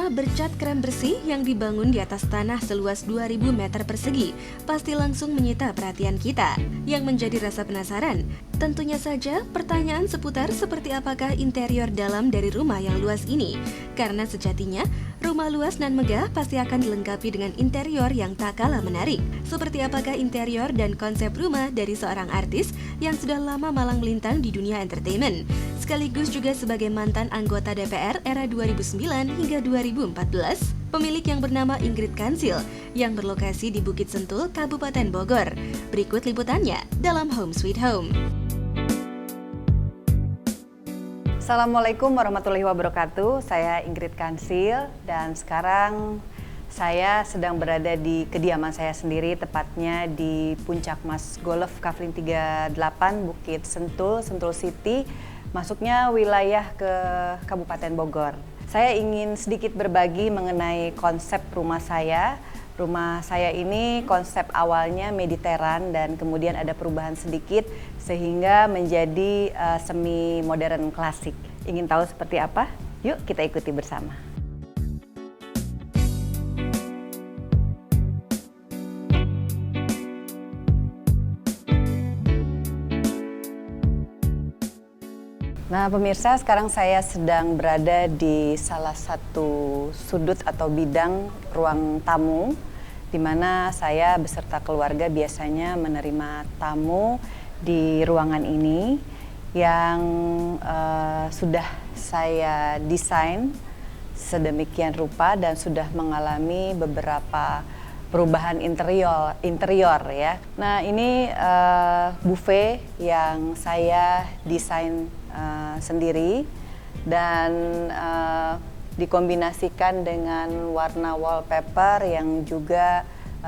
Rumah bercat krem bersih yang dibangun di atas tanah seluas 2000 meter persegi pasti langsung menyita perhatian kita. Yang menjadi rasa penasaran, tentunya saja pertanyaan seputar seperti apakah interior dalam dari rumah yang luas ini. Karena sejatinya, rumah luas dan megah pasti akan dilengkapi dengan interior yang tak kalah menarik. Seperti apakah interior dan konsep rumah dari seorang artis yang sudah lama malang melintang di dunia entertainment, sekaligus juga sebagai mantan anggota DPR era 2009 hingga 2014, pemilik yang bernama Ingrid Kansil yang berlokasi di Bukit Sentul, Kabupaten Bogor. Berikut liputannya dalam Home Sweet Home. Assalamualaikum warahmatullahi wabarakatuh. Saya Ingrid Kansil dan sekarang saya sedang berada di kediaman saya sendiri, tepatnya di Puncak Mas Golf Kavling 38 Bukit Sentul, Sentul City, masuknya wilayah ke Kabupaten Bogor. Saya ingin sedikit berbagi mengenai konsep rumah saya. Rumah saya ini konsep awalnya mediteran dan kemudian ada perubahan sedikit sehingga menjadi semi modern klasik. Ingin tahu seperti apa? Yuk kita ikuti bersama. Nah pemirsa, sekarang saya sedang berada di salah satu sudut atau bidang ruang tamu, di mana saya beserta keluarga biasanya menerima tamu di ruangan ini yang sudah saya desain sedemikian rupa dan sudah mengalami beberapa perubahan interior ya. Nah ini buffet yang saya desain sendiri dan dikombinasikan dengan warna wallpaper yang juga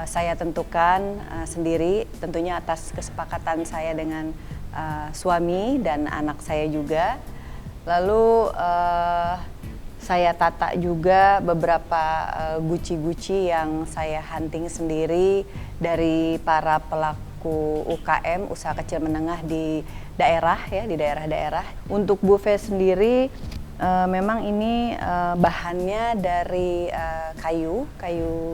saya tentukan sendiri, tentunya atas kesepakatan saya dengan suami dan anak saya juga. Lalu saya tata juga beberapa guci-guci yang saya hunting sendiri dari para pelaku UKM, usaha kecil menengah di daerah ya, di daerah-daerah. Untuk buffet sendiri memang ini bahannya dari kayu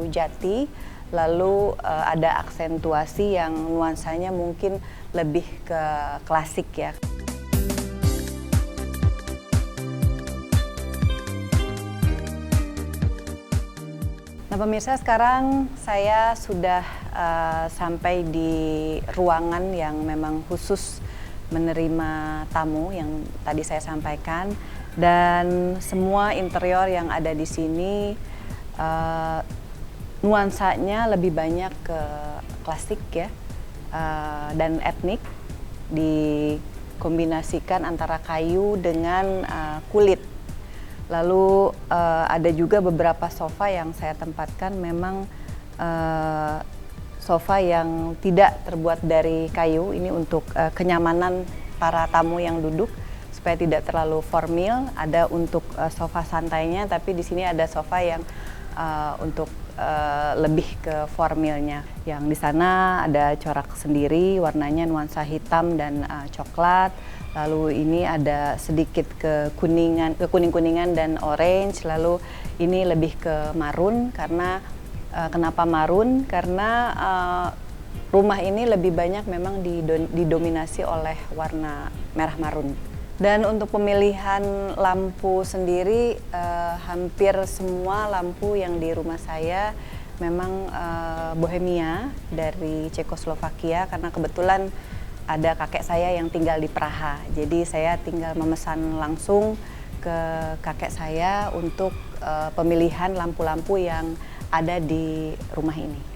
jati, lalu ada aksentuasi yang nuansanya mungkin lebih ke klasik ya. Nah pemirsa, sekarang saya sudah sampai di ruangan yang memang khusus menerima tamu yang tadi saya sampaikan, dan semua interior yang ada di sini nuansanya lebih banyak ke klasik ya dan etnik, dikombinasikan antara kayu dengan kulit. Lalu ada juga beberapa sofa yang saya tempatkan memang sofa yang tidak terbuat dari kayu, ini untuk kenyamanan para tamu yang duduk supaya tidak terlalu formal. Ada untuk sofa santainya, tapi di sini ada sofa yang untuk lebih ke formalnya. Yang di sana ada corak sendiri, warnanya nuansa hitam dan coklat. Lalu ini ada sedikit kuning-kuningan dan orange. Lalu ini lebih ke marun karena kenapa marun? Karena rumah ini lebih banyak memang didominasi oleh warna merah marun. Dan untuk pemilihan lampu sendiri, hampir semua lampu yang di rumah saya memang Bohemia dari Cekoslovakia, karena kebetulan ada kakek saya yang tinggal di Praha. Jadi saya tinggal memesan langsung ke kakek saya untuk pemilihan lampu-lampu yang ada di rumah ini.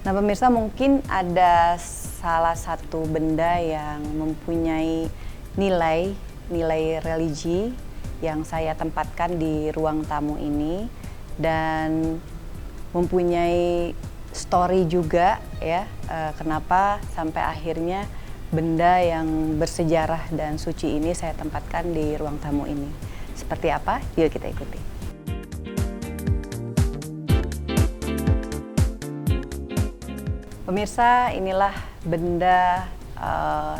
Nah pemirsa, mungkin ada salah satu benda yang mempunyai nilai religi yang saya tempatkan di ruang tamu ini dan mempunyai story juga ya, kenapa sampai akhirnya benda yang bersejarah dan suci ini saya tempatkan di ruang tamu ini. Seperti apa? Yuk kita ikuti. Pemirsa, inilah benda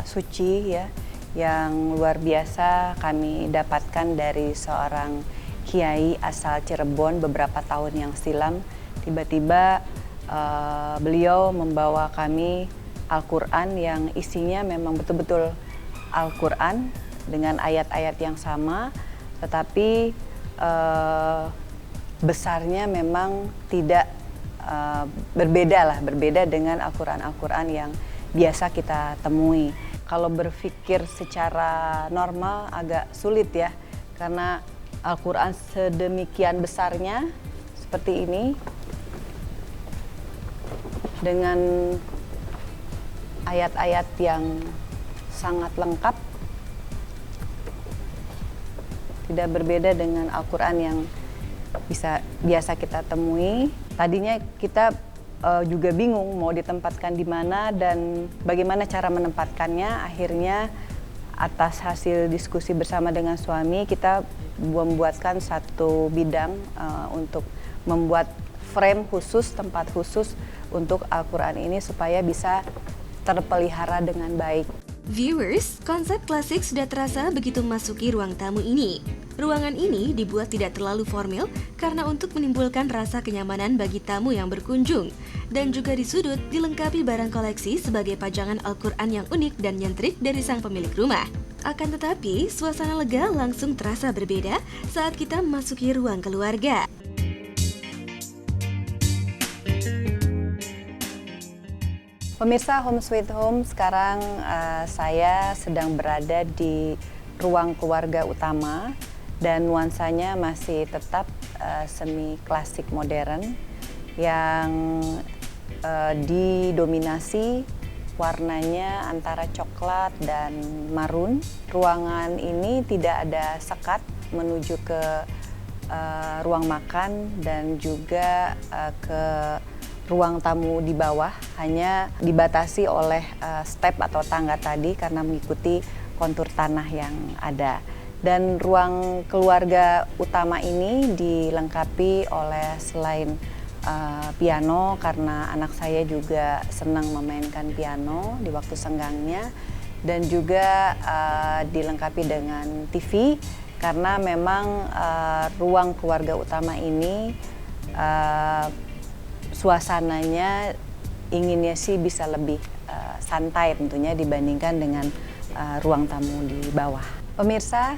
suci ya yang luar biasa kami dapatkan dari seorang kiai asal Cirebon beberapa tahun yang silam. Tiba-tiba beliau membawa kami Al-Quran yang isinya memang betul-betul Al-Quran dengan ayat-ayat yang sama, tetapi besarnya memang tidak berbeda dengan Al-Quran yang biasa kita temui. Kalau berpikir secara normal agak sulit ya, karena Al-Quran sedemikian besarnya seperti ini dengan ayat-ayat yang sangat lengkap, tidak berbeda dengan Al-Quran yang biasa kita temui. Tadinya kita juga bingung mau ditempatkan di mana dan bagaimana cara menempatkannya. Akhirnya atas hasil diskusi bersama dengan suami, kita membuatkan satu bidang untuk membuat frame khusus, tempat khusus untuk Al-Quran ini supaya bisa terpelihara dengan baik. Viewers, konsep klasik sudah terasa begitu memasuki ruang tamu ini. Ruangan ini dibuat tidak terlalu formal karena untuk menimbulkan rasa kenyamanan bagi tamu yang berkunjung. Dan juga di sudut dilengkapi barang koleksi sebagai pajangan Al-Quran yang unik dan nyentrik dari sang pemilik rumah. Akan tetapi, suasana lega langsung terasa berbeda saat kita memasuki ruang keluarga. Pemirsa Home Sweet Home, sekarang saya sedang berada di ruang keluarga utama dan nuansanya masih tetap semi klasik modern yang didominasi warnanya antara coklat dan marun. Ruangan ini tidak ada sekat menuju ke ruang makan dan juga ke ruang tamu di bawah, hanya dibatasi oleh step atau tangga tadi karena mengikuti kontur tanah yang ada. Dan ruang keluarga utama ini dilengkapi oleh selain piano, karena anak saya juga senang memainkan piano di waktu senggangnya, dan juga dilengkapi dengan TV karena memang ruang keluarga utama ini suasananya inginnya sih bisa lebih santai tentunya dibandingkan dengan ruang tamu di bawah. Pemirsa,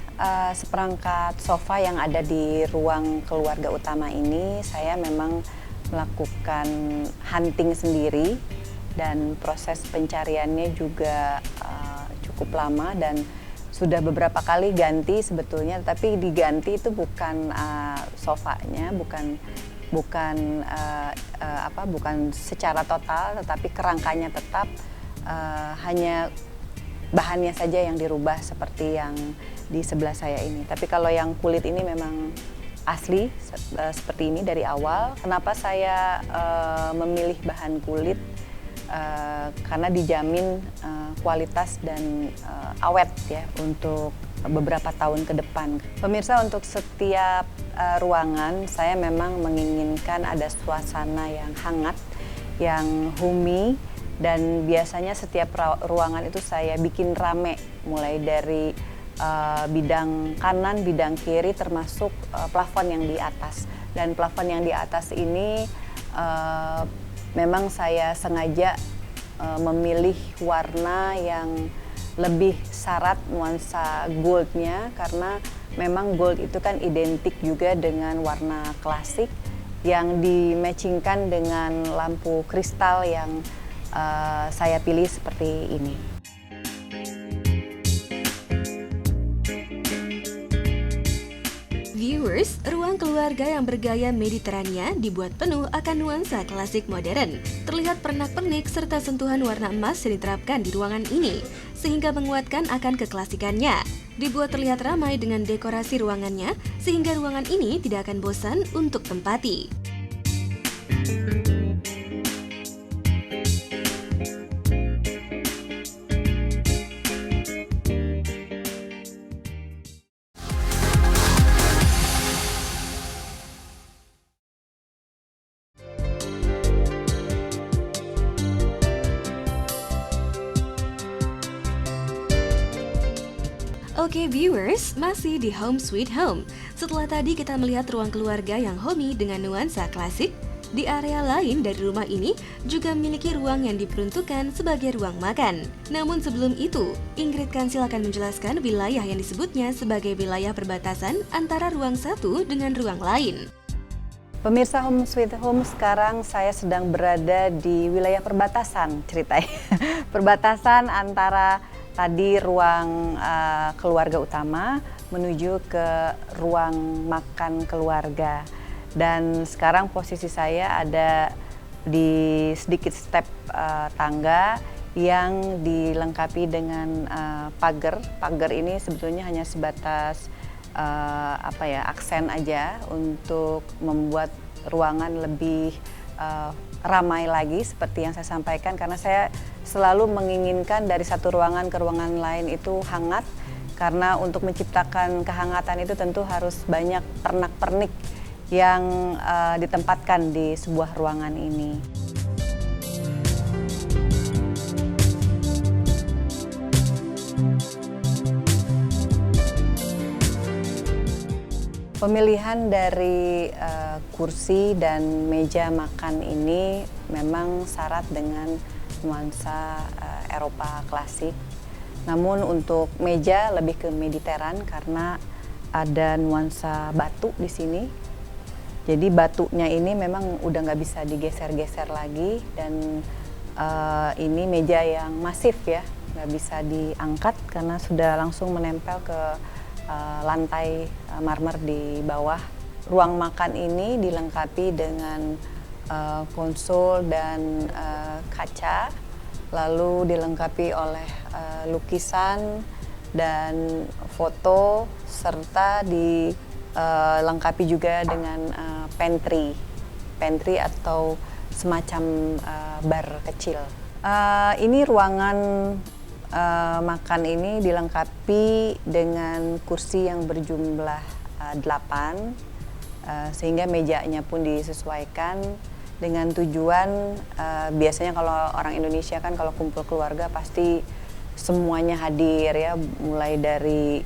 seperangkat sofa yang ada di ruang keluarga utama ini saya memang melakukan hunting sendiri dan proses pencariannya juga cukup lama dan sudah beberapa kali ganti sebetulnya, tapi diganti itu bukan sofanya, bukan secara total, tetapi kerangkanya tetap, hanya bahannya saja yang dirubah seperti yang di sebelah saya ini. Tapi kalau yang kulit ini memang asli seperti ini dari awal. Kenapa saya memilih bahan kulit? Karena dijamin kualitas dan awet ya untuk beberapa tahun ke depan. Pemirsa, untuk setiap ruangan saya memang menginginkan ada suasana yang hangat, yang homey, dan biasanya setiap ruangan itu saya bikin rame, mulai dari bidang kanan, bidang kiri, termasuk plafon yang di atas. Dan plafon yang di atas ini memang saya sengaja memilih warna yang lebih syarat nuansa goldnya, karena memang gold itu kan identik juga dengan warna klasik yang dimatchingkan dengan lampu kristal yang saya pilih seperti ini. Viewers, ruang keluarga yang bergaya Mediterania dibuat penuh akan nuansa klasik modern. Terlihat pernak-pernik serta sentuhan warna emas yang diterapkan di ruangan ini, sehingga menguatkan akan keklasikannya. Dibuat terlihat ramai dengan dekorasi ruangannya, sehingga ruangan ini tidak akan bosan untuk tempati. Oke viewers, masih di Home Sweet Home. Setelah tadi kita melihat ruang keluarga yang homey dengan nuansa klasik, di area lain dari rumah ini juga memiliki ruang yang diperuntukkan sebagai ruang makan. Namun sebelum itu, Ingrid Kansil akan menjelaskan wilayah yang disebutnya sebagai wilayah perbatasan antara ruang satu dengan ruang lain. Pemirsa Home Sweet Home, sekarang saya sedang berada di wilayah perbatasan ceritanya. Perbatasan antara tadi ruang keluarga utama menuju ke ruang makan keluarga. Dan sekarang posisi saya ada di sedikit step tangga yang dilengkapi dengan pagar. Pagar ini sebetulnya hanya sebatas aksen aja untuk membuat ruangan lebih ramai lagi seperti yang saya sampaikan, karena saya selalu menginginkan dari satu ruangan ke ruangan lain itu hangat, karena untuk menciptakan kehangatan itu tentu harus banyak pernak-pernik yang ditempatkan di sebuah ruangan ini. Pemilihan dari kursi dan meja makan ini memang syarat dengan nuansa Eropa klasik. Namun untuk meja lebih ke Mediteran karena ada nuansa batu di sini. Jadi batunya ini memang udah nggak bisa digeser-geser lagi, dan ini meja yang masif ya, nggak bisa diangkat karena sudah langsung menempel ke lantai marmer di bawah. Ruang makan ini dilengkapi dengan konsol dan kaca, lalu dilengkapi oleh lukisan dan foto, serta dilengkapi juga dengan pantry atau semacam bar kecil. Ini ruangan makan ini dilengkapi dengan kursi yang berjumlah 8, sehingga mejanya pun disesuaikan dengan tujuan biasanya kalau orang Indonesia kan kalau kumpul keluarga pasti semuanya hadir ya, mulai dari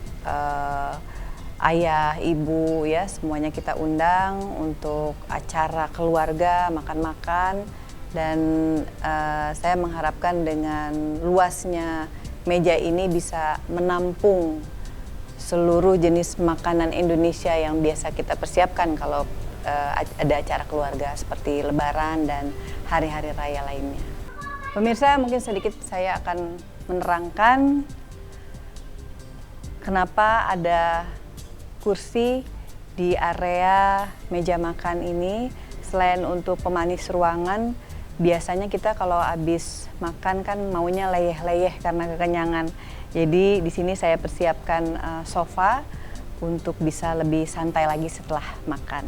ayah, ibu ya, semuanya kita undang untuk acara keluarga, makan-makan. Dan saya mengharapkan dengan luasnya meja ini bisa menampung seluruh jenis makanan Indonesia yang biasa kita persiapkan kalau ada acara keluarga seperti Lebaran dan hari-hari raya lainnya. Pemirsa, mungkin sedikit saya akan menerangkan kenapa ada kursi di area meja makan ini. Selain untuk pemanis ruangan, biasanya kita kalau habis makan kan maunya leyeh-leyeh karena kekenyangan. Jadi di sini saya persiapkan sofa untuk bisa lebih santai lagi setelah makan.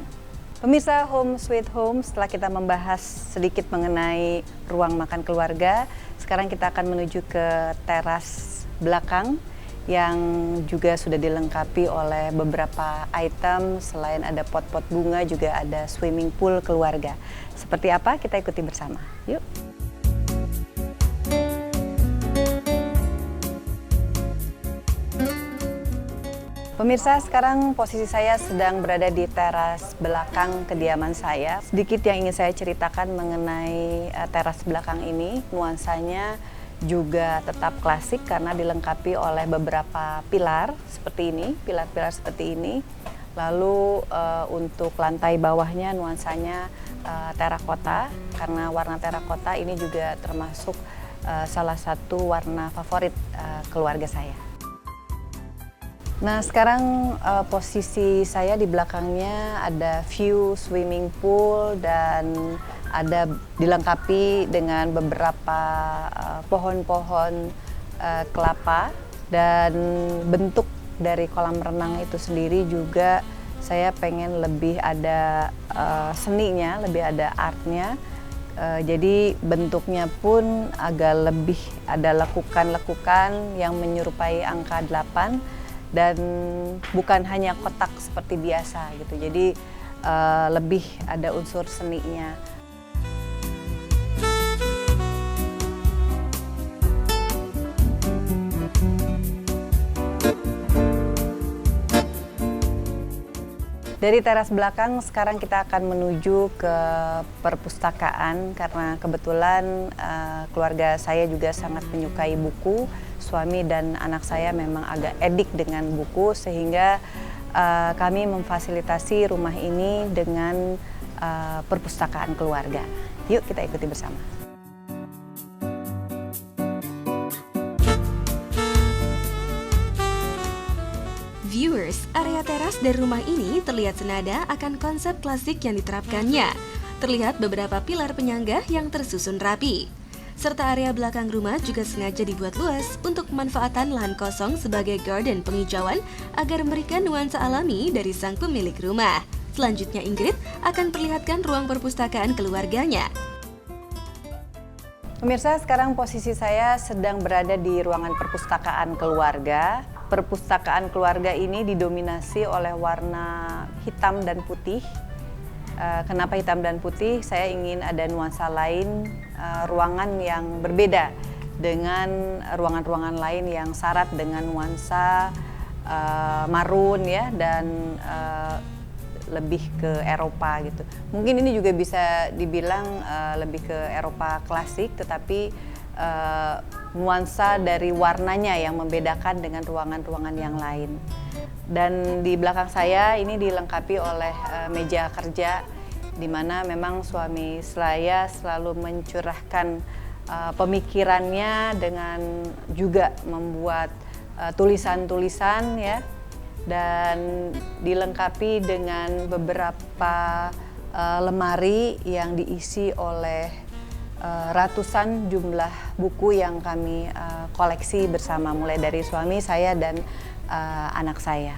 Pemirsa Home Sweet Home, setelah kita membahas sedikit mengenai ruang makan keluarga, sekarang kita akan menuju ke teras belakang yang juga sudah dilengkapi oleh beberapa item. Selain ada pot-pot bunga, juga ada swimming pool keluarga. Seperti apa? Kita ikuti bersama. Yuk! Pemirsa, sekarang posisi saya sedang berada di teras belakang kediaman saya. Sedikit yang ingin saya ceritakan mengenai teras belakang ini, nuansanya juga tetap klasik karena dilengkapi oleh beberapa pilar seperti ini, pilar-pilar seperti ini. Lalu untuk lantai bawahnya nuansanya terakota, karena warna terakota ini juga termasuk salah satu warna favorit keluarga saya. Nah, sekarang posisi saya di belakangnya ada view swimming pool dan ada dilengkapi dengan beberapa pohon-pohon kelapa, dan bentuk dari kolam renang itu sendiri juga saya pengen lebih ada seninya, lebih ada artnya. Jadi bentuknya pun agak lebih ada lekukan-lekukan yang menyerupai angka 8 dan bukan hanya kotak seperti biasa gitu. Jadi lebih ada unsur seninya. Dari teras belakang sekarang kita akan menuju ke perpustakaan karena kebetulan keluarga saya juga sangat menyukai buku. Suami dan anak saya memang agak edik dengan buku sehingga kami memfasilitasi rumah ini dengan perpustakaan keluarga. Yuk kita ikuti bersama. Viewers, area teras dari rumah ini terlihat senada akan konsep klasik yang diterapkannya. Terlihat beberapa pilar penyangga yang tersusun rapi. Serta area belakang rumah juga sengaja dibuat luas untuk pemanfaatan lahan kosong sebagai garden penghijauan agar memberikan nuansa alami dari sang pemilik rumah. Selanjutnya Ingrid akan perlihatkan ruang perpustakaan keluarganya. Pemirsa, sekarang posisi saya sedang berada di ruangan perpustakaan keluarga. Perpustakaan keluarga ini didominasi oleh warna hitam dan putih. Kenapa hitam dan putih? Saya ingin ada nuansa lain, ruangan yang berbeda dengan ruangan-ruangan lain yang syarat dengan nuansa marun ya dan lebih ke Eropa gitu. Mungkin ini juga bisa dibilang lebih ke Eropa klasik, tetapi nuansa dari warnanya yang membedakan dengan ruangan-ruangan yang lain. Dan di belakang saya ini dilengkapi oleh meja kerja, di mana memang suami saya selalu mencurahkan pemikirannya dengan juga membuat tulisan-tulisan ya, dan dilengkapi dengan beberapa lemari yang diisi oleh ratusan jumlah buku yang kami koleksi bersama, mulai dari suami saya dan anak saya.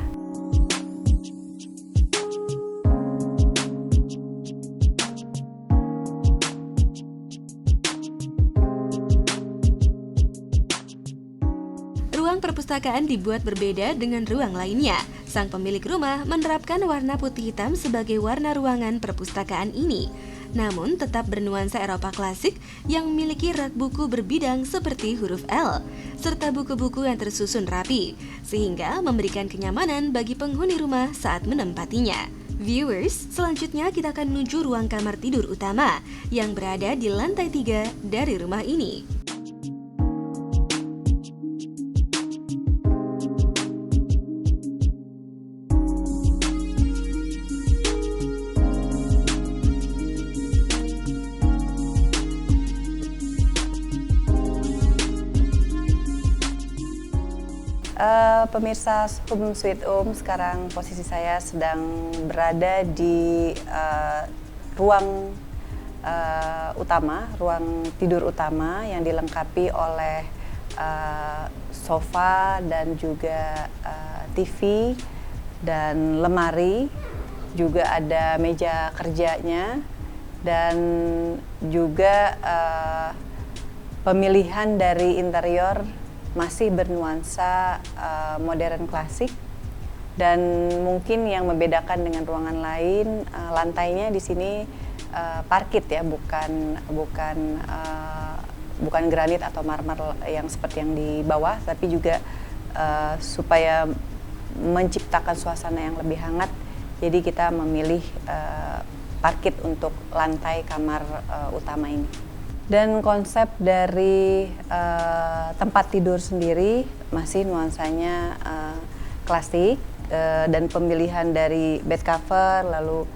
Ruang perpustakaan dibuat berbeda dengan ruang lainnya. Sang pemilik rumah menerapkan warna putih hitam sebagai warna ruangan perpustakaan ini. Namun tetap bernuansa Eropa klasik yang memiliki rak buku berbidang seperti huruf L, serta buku-buku yang tersusun rapi, sehingga memberikan kenyamanan bagi penghuni rumah saat menempatinya. Viewers, selanjutnya kita akan menuju ruang kamar tidur utama yang berada di lantai 3 dari rumah ini. Pemirsa Home Sweet Home, sekarang posisi saya sedang berada di ruang utama, ruang tidur utama yang dilengkapi oleh sofa dan juga TV dan lemari, juga ada meja kerjanya dan juga pemilihan dari interior masih bernuansa modern klasik, dan mungkin yang membedakan dengan ruangan lain lantainya di sini parket ya, bukan granit atau marmer yang seperti yang di bawah, tapi juga supaya menciptakan suasana yang lebih hangat, jadi kita memilih parket untuk lantai kamar utama ini. Dan konsep dari tempat tidur sendiri masih nuansanya klasik, dan pemilihan dari bed cover, lalu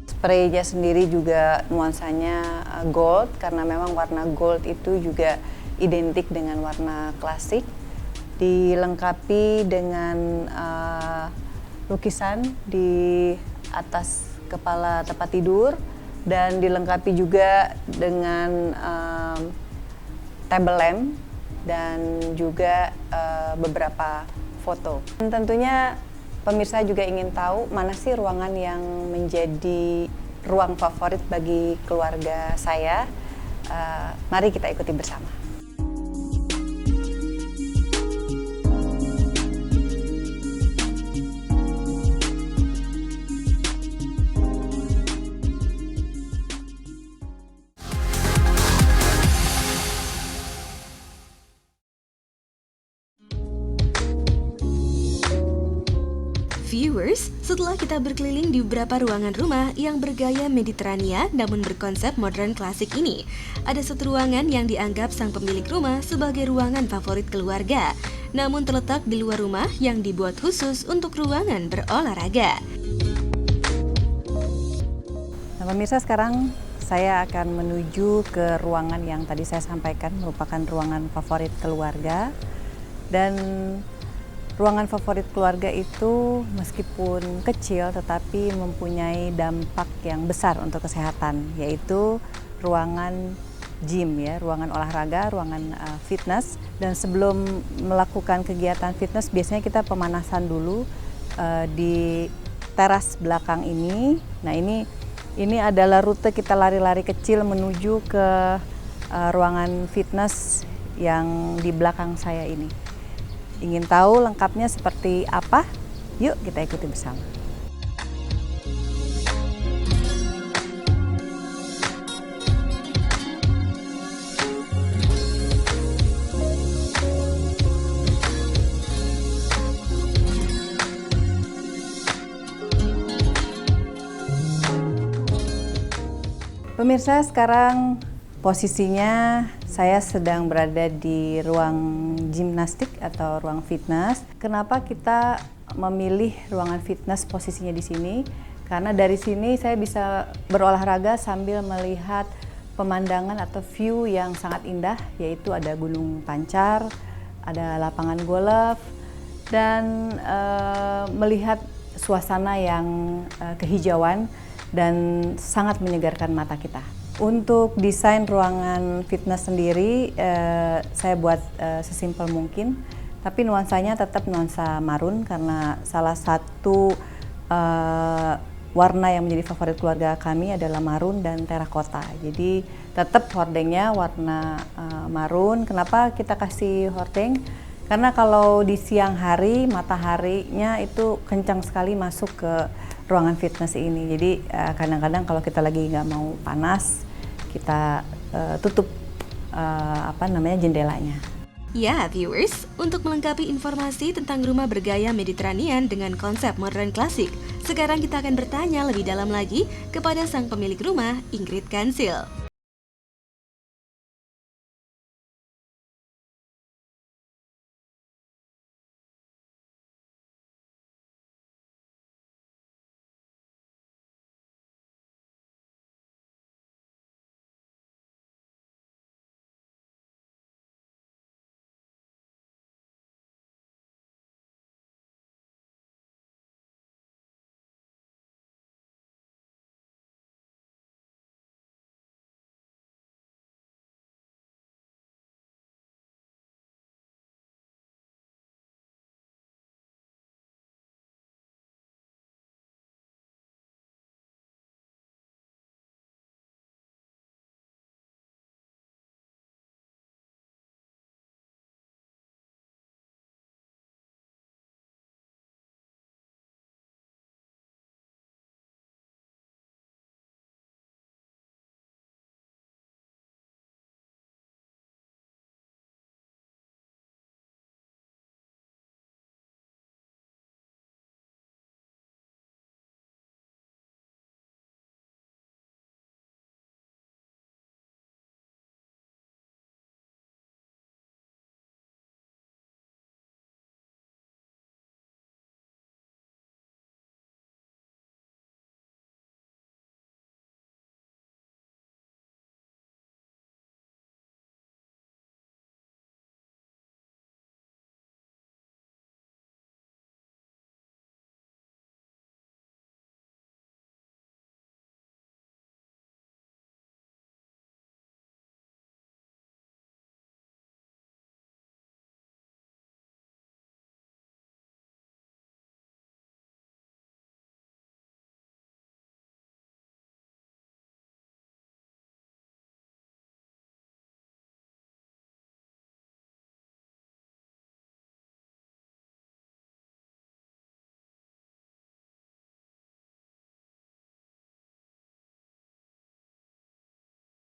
spraynya sendiri juga nuansanya gold, karena memang warna gold itu juga identik dengan warna klasik. Dilengkapi dengan lukisan di atas kepala tempat tidur, dan dilengkapi juga dengan table lamp dan juga beberapa foto. Dan tentunya pemirsa juga ingin tahu mana sih ruangan yang menjadi ruang favorit bagi keluarga saya. Mari kita ikuti bersama. Viewers, setelah kita berkeliling di beberapa ruangan rumah yang bergaya Mediterania namun berkonsep modern klasik ini, ada satu ruangan yang dianggap sang pemilik rumah sebagai ruangan favorit keluarga, namun terletak di luar rumah yang dibuat khusus untuk ruangan berolahraga. Nah, pemirsa, sekarang saya akan menuju ke ruangan yang tadi saya sampaikan merupakan ruangan favorit keluarga. Dan ruangan favorit keluarga itu meskipun kecil tetapi mempunyai dampak yang besar untuk kesehatan, yaitu ruangan gym ya, ruangan olahraga, ruangan fitness. Dan sebelum melakukan kegiatan fitness biasanya kita pemanasan dulu di teras belakang ini. Nah, ini adalah rute kita lari-lari kecil menuju ke ruangan fitness yang di belakang saya ini. Ingin tahu lengkapnya seperti apa? Yuk kita ikuti bersama. Pemirsa, sekarang posisinya saya sedang berada di ruang gimnastik atau ruang fitness. Kenapa kita memilih ruangan fitness posisinya di sini? Karena dari sini saya bisa berolahraga sambil melihat pemandangan atau view yang sangat indah, yaitu ada Gunung Pancar, ada lapangan golf, dan melihat suasana yang kehijauan dan sangat menyegarkan mata kita. Untuk desain ruangan fitness sendiri, saya buat sesimpel mungkin, tapi nuansanya tetap nuansa marun karena salah satu warna yang menjadi favorit keluarga kami adalah marun dan terakota. Jadi tetap hordengnya warna marun. Kenapa kita kasih hordeng? Karena kalau di siang hari mataharinya itu kencang sekali masuk ke ruangan fitness ini. Jadi kadang-kadang kalau kita lagi nggak mau panas, kita tutup jendelanya. Ya, viewers, untuk melengkapi informasi tentang rumah bergaya Mediterranean dengan konsep modern klasik, sekarang kita akan bertanya lebih dalam lagi kepada sang pemilik rumah, Ingrid Kansil.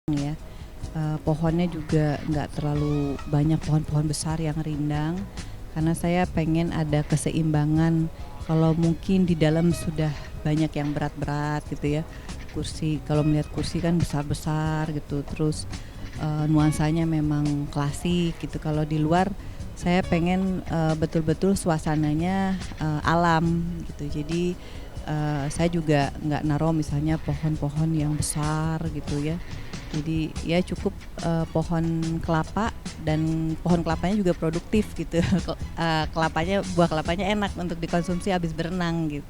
Ya, pohonnya juga nggak terlalu banyak pohon-pohon besar yang rindang, karena saya pengen ada keseimbangan Kalau mungkin di dalam sudah banyak yang berat-berat gitu ya. Kursi, kalau melihat kursi kan besar-besar gitu, terus nuansanya memang klasik gitu. Kalau di luar saya pengen betul-betul suasananya alam gitu. Jadi saya juga nggak naruh misalnya pohon-pohon yang besar gitu ya. Jadi ya cukup pohon kelapa, dan pohon kelapanya juga produktif gitu. Buah kelapanya enak untuk dikonsumsi habis berenang gitu.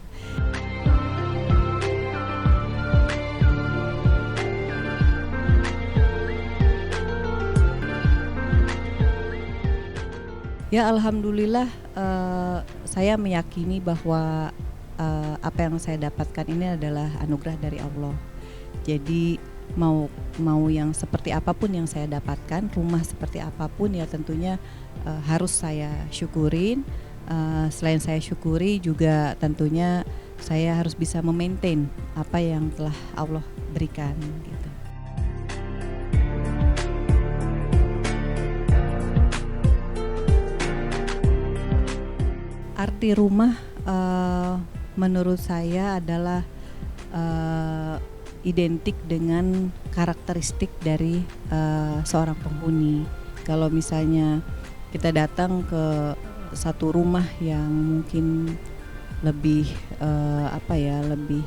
Ya alhamdulillah, saya meyakini bahwa apa yang saya dapatkan ini adalah anugerah dari Allah. Jadi mau yang seperti apapun yang saya dapatkan, rumah seperti apapun ya tentunya harus saya syukurin. Selain saya syukuri juga tentunya saya harus bisa memaintain apa yang telah Allah berikan gitu. Arti rumah menurut saya adalah identik dengan karakteristik dari seorang penghuni. Kalau misalnya kita datang ke satu rumah yang mungkin lebih lebih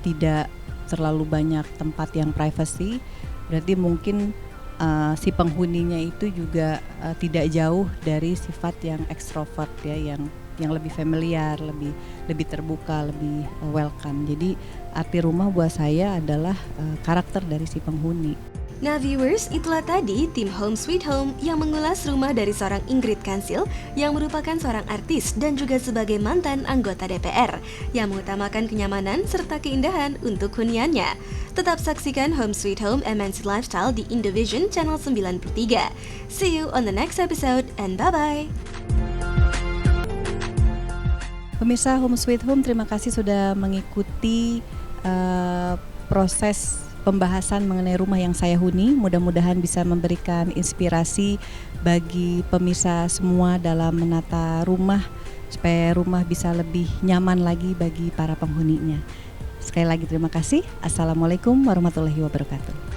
tidak terlalu banyak tempat yang privacy, berarti mungkin si penghuninya itu juga tidak jauh dari sifat yang ekstrovert ya, yang lebih familiar, lebih terbuka, lebih welcome. Jadi arti rumah buat saya adalah karakter dari si penghuni. Nah viewers, itulah tadi tim Home Sweet Home yang mengulas rumah dari seorang Ingrid Kansil yang merupakan seorang artis dan juga sebagai mantan anggota DPR yang mengutamakan kenyamanan serta keindahan untuk huniannya. Tetap saksikan Home Sweet Home MNC Lifestyle di Indovision Channel 93. See you on the next episode and bye-bye! Pemirsa Home Sweet Home, terima kasih sudah mengikuti proses pembahasan mengenai rumah yang saya huni. Mudah-mudahan bisa memberikan inspirasi bagi pemirsa semua dalam menata rumah, supaya rumah bisa lebih nyaman lagi bagi para penghuninya. Sekali lagi terima kasih. Assalamualaikum warahmatullahi wabarakatuh.